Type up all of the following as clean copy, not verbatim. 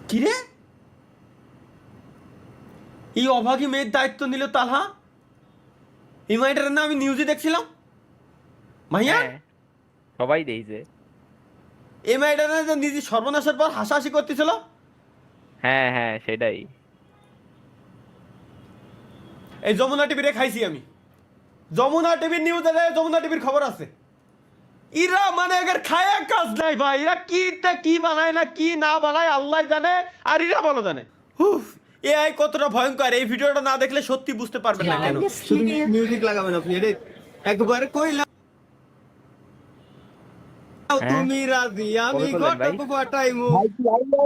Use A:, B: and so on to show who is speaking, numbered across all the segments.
A: কিরে এই অভাগী মেয়ের দায়িত্ব নিল তালহা? এই মাইটার না আমি নিউজে দেখছিলাম ভাইয়া,
B: সবাই দেখছে।
A: এই মাইটার না নিজে সর্বনাশের পর হাসাহাসি করতেছিল।
B: হ্যাঁ হ্যাঁ সেটাই।
A: এই যমুনা টিভিরে খাইছি আমি, যমুনা টিভির নিউজে, যমুনা টিভির খবর আছে। ইরা মানে এর খায়া কাজ নাই ভাই, এরা কি বানায় না কি না বানায় আল্লাহ জানে, আর এরা ভালো জানে। হুফ, এআই কতটা ভয়ঙ্কর এই ভিডিওটা না দেখলে সত্যি বুঝতে পারবেন না কেন। শুধু মিউজিক লাগাবেন আপনি, এটা একবার কইলা তুমি রাজি আমি ঘটক পাঠাইমু।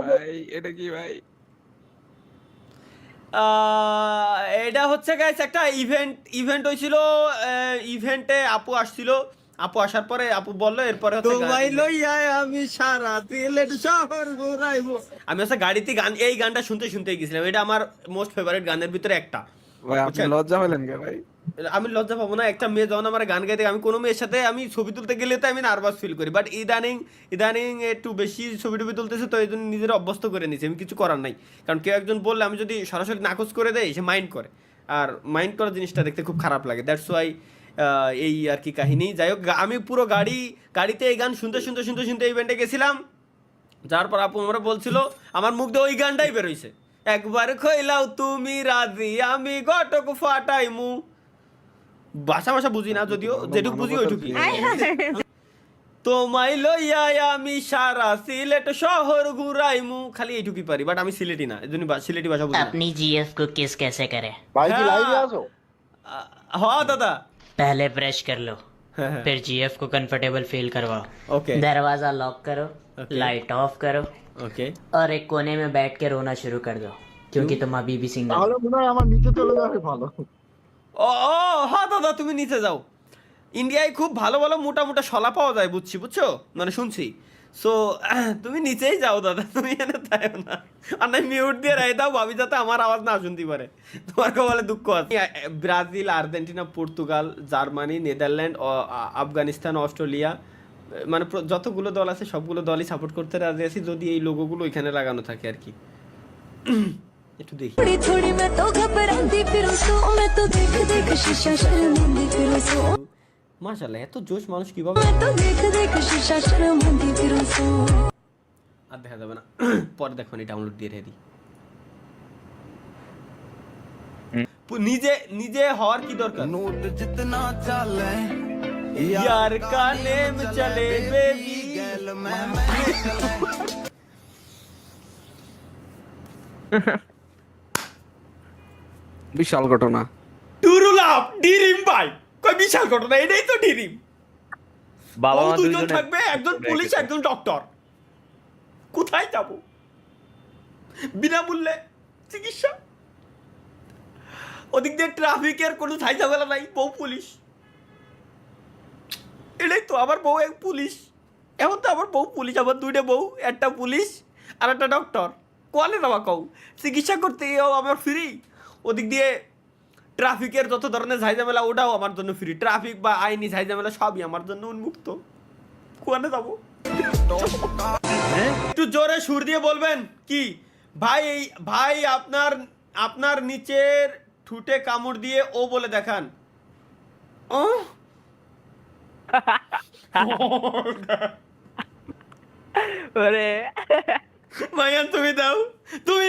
B: ভাই এটা কি ভাই?
A: এটা হচ্ছে গাইস একটা ইভেন্ট হয়েছিল। ইভেন্টে আপু আসছিল, আপু আসার পরে আপু বললো এরপরে তোমায় লইয়া আমি সারা সিলেট শহর ঘুরাইবো। আমি হচ্ছে গাড়িতে গান, এই গানটা শুনতে শুনতে গেছিলাম। এটা আমার মোস্ট ফেভারিট গানের ভিতরে একটা।
B: ভাই আপনি লজ্জা পেলেন কে ভাই?
A: আমি লজ্জা পাবো না? একটা মেয়ে যখন আমার গান গাইতে, আমি কোনো মেয়ের সাথে আমি ছবি তুলতে গেলে তো আমি নার্ভাস ফিল করি, বাট ইদানিং একটু বেশি ছবি টবি তুলতেছে, তো এই জন্য নিজের অভ্যস্ত করে নিয়েছি। আমি কিছু করার নাই, কারণ কেউ একজন বললে আমি যদি সরাসরি নাকচ করে দেয় সে মাইন্ড করে, আর মাইন্ড করার জিনিসটা দেখতে খুব খারাপ লাগে। দ্যাটস ওয়াই এই আর কি কাহিনী। যাই হোক, আমি পুরো গাড়িতে এই গান শুনতে এই ইভেন্টে গেছিলাম। যার পর আপু আমরা বলছিল, আমার মুখ দিয়ে ওই গানটাই বেরোইছে, একবার কইলাও তুমি রাজি আমি ঘটক ফাটাইমু। ভাষা বুঝি না, যদিও যেটুক বুঝি ওইটুকুই। তোমায় লইয়া আমি সারা সিলেট শহর ঘুরাইমু, খালি এইটুকুই পারি, বাট আমি সিলেটি না, এজন্য সিলেটি ভাষা বুঝি না।
C: अपनी जीएफ को किस कैसे करे?
D: भाई की लाइव आ जाओ।
A: हाँ दादा,
C: पहले ब्रश कर लो, फिर जीएफ को कंफर्टेबल फील करवाओ।
A: ओके
C: दरवाजा लॉक करो, लाइट ऑफ करो
A: ओके।
C: और एक कोने में बैठ के रोना शुरू कर दो, क्योंकि तुम अभी भी सिंगल
D: তাহলে মনে হয় আমার নিচে চলে যাবে ভালো।
A: ও হ্যাঁ দাদা, তুমি নিচে যাও। ইন্ডিয়ায় খুব ভালো ভালো মোটা শলা পাওয়া যায়, বুঝছো, মানে শুনছি। সো তুমি নিচেই যাও দাদা, তুমি এনে তাই না, আর নাই মিউট দিয়ে রেখে দাও ভাবি, যাতে আমার আওয়াজ না শুনতে পারে। তোমার কপালে দুঃখ আছে। Brazil, Argentina, Portugal, Germany, Netherland, Afghanistan, Australia, মানে যতগুলো দল আছে সবগুলো দলই সাপোর্ট করতে রাজি আছি, যদি এই লোগোগুলো ওইখানে লাগানো থাকে আর কি। একটু দেখি।
E: थोड़ी मैं तो घबराती फिरूं सो, मैं तो देख देख शीशा शर्मांदी फिरूं सो,
A: মাশাআল্লাহ, এত জোশ মানুষ কিভাবে।
E: मैं तो देख देख शीशा शर्मांदी फिरूं सो।
A: আর দেখা যাবে না, পরে দেখো নি, ডাউনলোড দিয়ে রেখে দিই। নিজে হওয়ার কি দরকার?
F: नोट जितना चले
A: यार का नेम चले बेबी।
F: गैल मैं
B: বিশাল ঘটনা।
A: টুরুলাভ ডিরিম ভাই, কই বিশাল ঘটনা, এটাই তো ডিরিম।
B: বাবা মা
A: দুজন
B: দুইজনে
A: থাকবে, একজন পুলিশ একজন ডক্টর। কোথায় যাব? বিনামূল্যে চিকিৎসা, ওদিক দিয়ে ট্রাফিকের কোনো ঝামেলা নাই, বউ পুলিশ। এটাই তো, আমার বউ এক পুলিশ, এখন তো আমার বউ পুলিশ, আমার দুইটা বউ, একটা পুলিশ আর একটা ডক্টর। কোয়ালে যাওয়া কও, চিকিৎসা করতে গিয়েও আমার ফ্রি, ওদিক দিয়ে ট্রাফিকের যত ধরনের ঝামেলা ওটাও আমার জন্য ফ্রি, ট্রাফিক বা আইনি ঝামেলা সবই আমার জন্য উন্মুক্ত। কোয়ালে যাবো? একটু জোরে সুর দিয়ে বলবেন কি ভাই আপনার নিচের ঠুটে কামড় দিয়ে ও বলে দেখান।
B: ওরে
A: ভাইয়ান তুমি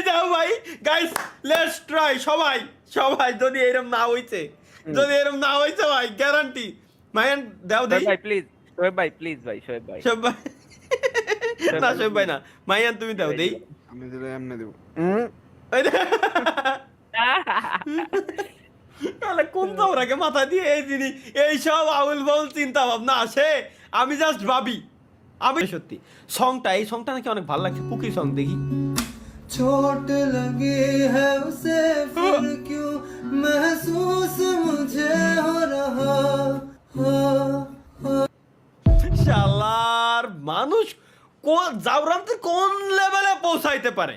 A: দাও ভাই। গাইস লেটস ট্রাই, সবাই যদি এরকম না হইছে ভাই, গ্যারান্টি। ভাইয়ান দাও দেই
B: ভাই প্লিজ, শোয়েব ভাই প্লিজ, ভাই শোয়েব ভাই,
A: সব ভাই না, সব ভাই না, ভাইয়ান তুমি দাও দেই।
D: আমি দিলে এমনি দেব।
A: তাহলে কোন তোরাকে মাথা দিয়ে এই সব আউল বাউল চিন্তা ভাবনা আসে? আমি জাস্ট ভাবি, আমি সত্যি এই সংটা নাকি অনেক ভালো লাগছে। পুকি সং দেখি।
F: चोट लगी है उसे फिर क्यों महसूस मुझे हो रहा
A: শালার মানুষ কোন জাউরান্তে কোন লেভেলে পৌঁছাইতে পারে।